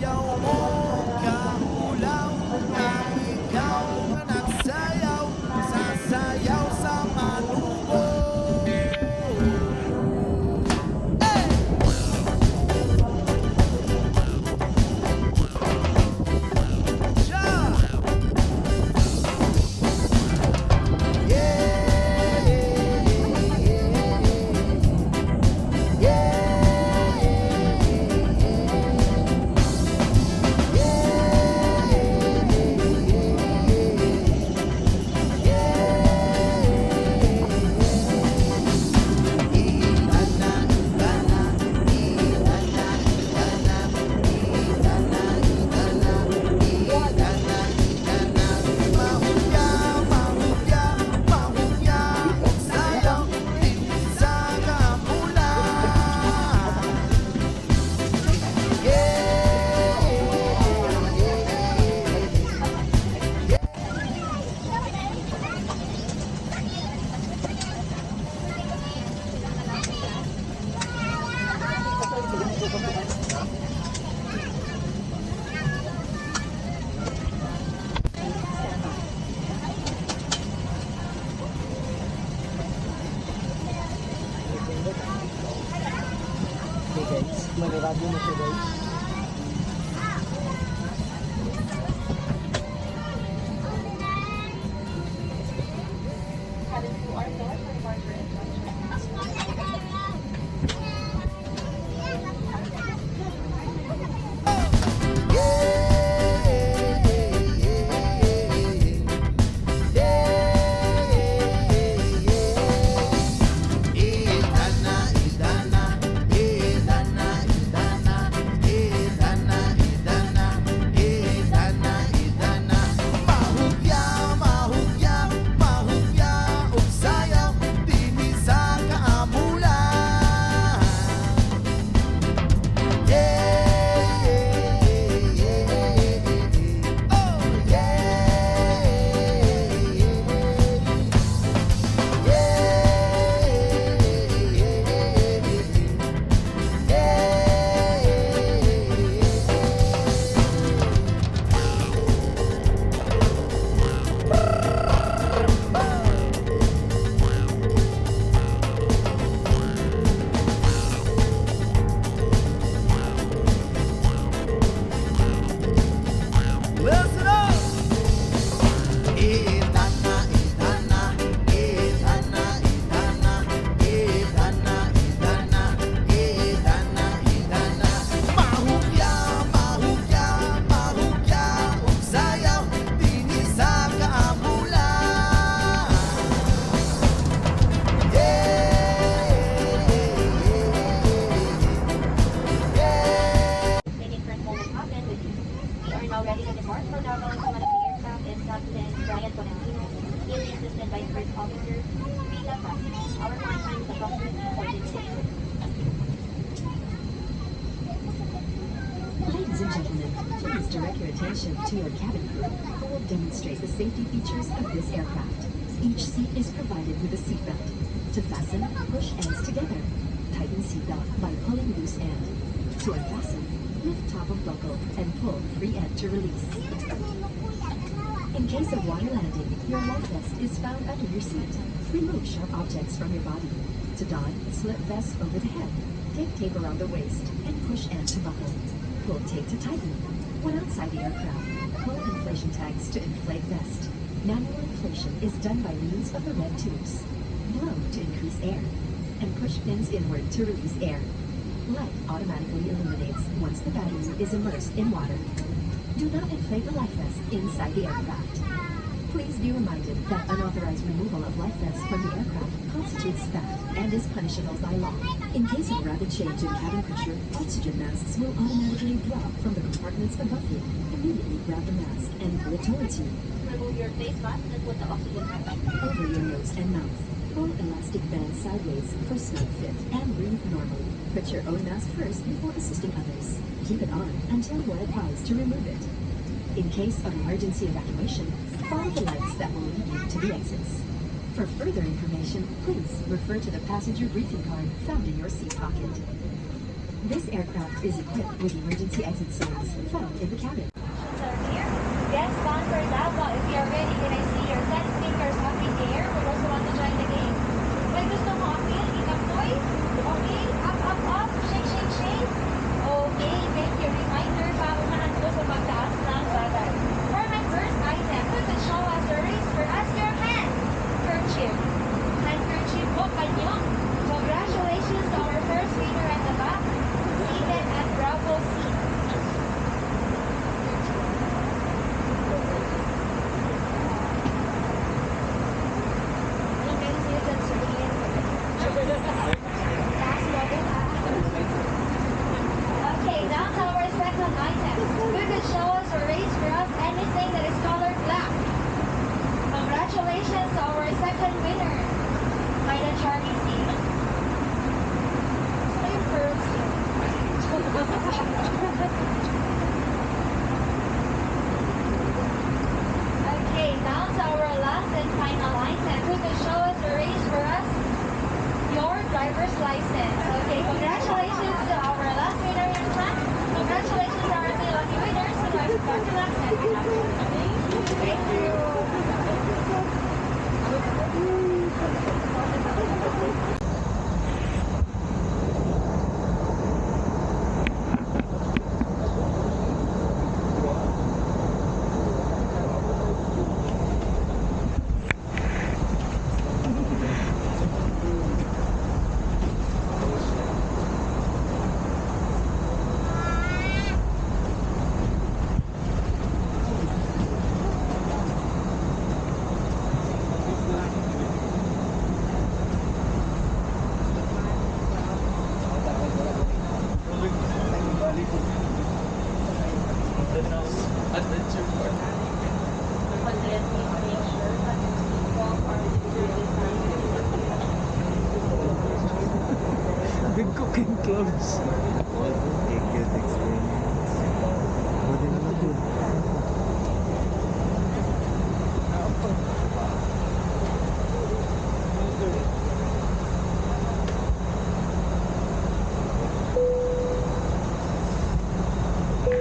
sayaw mo, kamulaw na ikaw ang nagsayaw, sasayaw sa manubo. Okay guys, maniradio na siya guys. Ready to depart for Davao to one of the aircraft is Captain Brian Tolentino. He is assisted by First Officer Rita Cassie. Our flight time is approximately 14 minutes. Ladies and gentlemen, please direct your attention to your cabin crew, who will demonstrate the safety features of this aircraft. Each seat is provided with a seatbelt. To fasten, push ends together. Tighten seatbelt by pulling loose end. To unfasten, lift top of buckle and pull free end to release. In case of water landing, your life vest is found under your seat. Remove sharp objects from your body. To don, slip vest over the head. Take tape around the waist and push end to buckle. Pull tape to tighten. When outside the aircraft, pull inflation tags to inflate vest. Manual inflation is done by means of the red tubes. Blow to increase air, and push pins inward to release air. Light automatically illuminates once the battery is immersed in water. Do not inflate the life vest inside the aircraft. Please be reminded that unauthorized removal of life vests from the aircraft constitutes theft and is punishable by law. In case of rapid change in cabin pressure, oxygen masks will automatically drop from the compartments above you. Immediately grab the mask and pull it towards you. Remove your face mask and put the oxygen mask over your nose and mouth. Pull elastic band sideways for snug fit and breathe normally. Put your own mask first before assisting others. Keep it on until we're advised to remove it. In case of emergency evacuation, follow the lights that will lead you to the exits. For further information, please refer to the passenger briefing card found in your seat pocket. This aircraft is equipped with emergency exit signs found in the cabin. Are here. Guests bound for Davao, if you're ready, can I see your 10 speakers up in the air for those who want to join the game? May gusto mo appeal? Ikapoy? Okay, up, shake, shake, shake. Okay, thank you. Reminder, paunahan ko sa pagtaas ng bagay. For my first item, who could show us the race for us? Your handkerchief. Handkerchief po, kanyo. Congratulations to our first winner at the back, seated at Bravo seat. Okay, now to our second item. We could show us or raise for us anything that is colored black. Congratulations to our second winner by the Charlie team. So yung pearls Okay, now to our last and final item. Who could show us or raise for us your driver's license. Okay, congratulations to our last winner in front. Congratulations to our three lucky winners. So guys, Dr. Lux and we have Thank you. Big cooking clubs. What a good experience. Pwede na lang yun.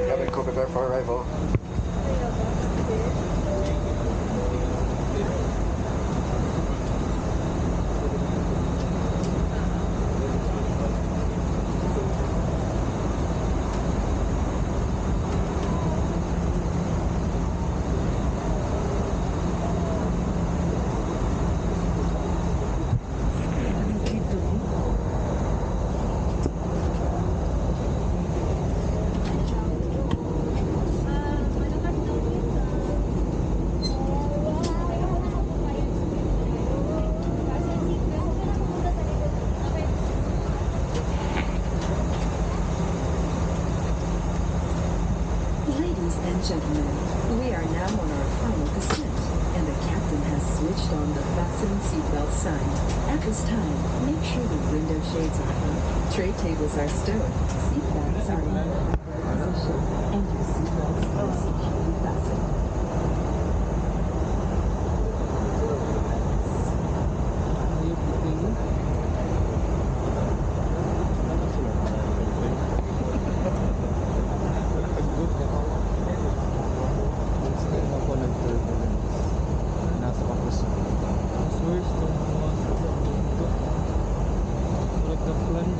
Cabin crew, prepare for arrival. Ladies and gentlemen, we are now on our final descent, and the captain has switched on the fasten seatbelt sign. At this time, make sure the window shades are up, tray tables are stowed, seatbelts are in the position, and your seatbelts are securely fastened. Ayaw booking yun. Pag-book ka pa. Gusto mo ako nag-turbulence. Nasa kapusok. Mas worse kung mga sa bundok. Like the plan.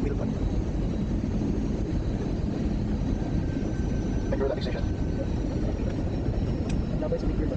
Feel pa. Make your relaxation. Labay sa bigger ba?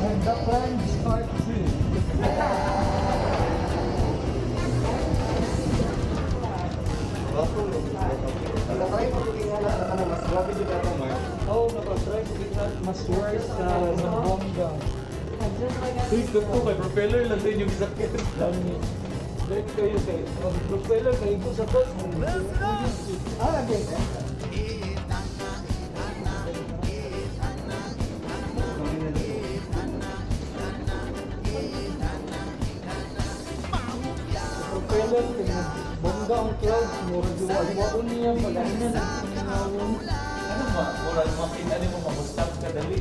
And the plan starts soon. Oh, nakatry ko kita mas worse sa Zamboanga. Please, doon po kay propeller lang din yung sakit. Dami. Dahil kayo kay propeller kayo ko sa bus. Okay. Propeller, bongga ang clouds, mura diwal niya, mag-ano na sinawon. Ano ba? Moral makita niyo mo mag-stop ka dali.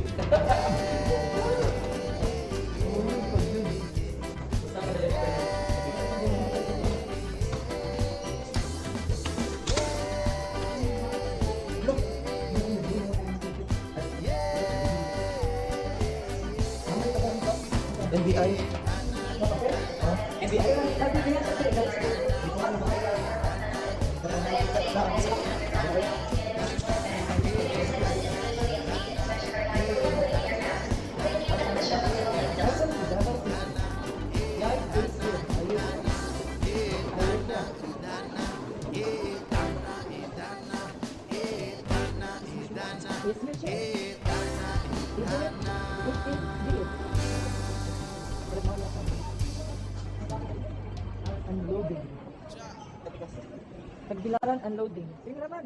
NBI. Unloading. Pagbilaran, unloading. Sige naman.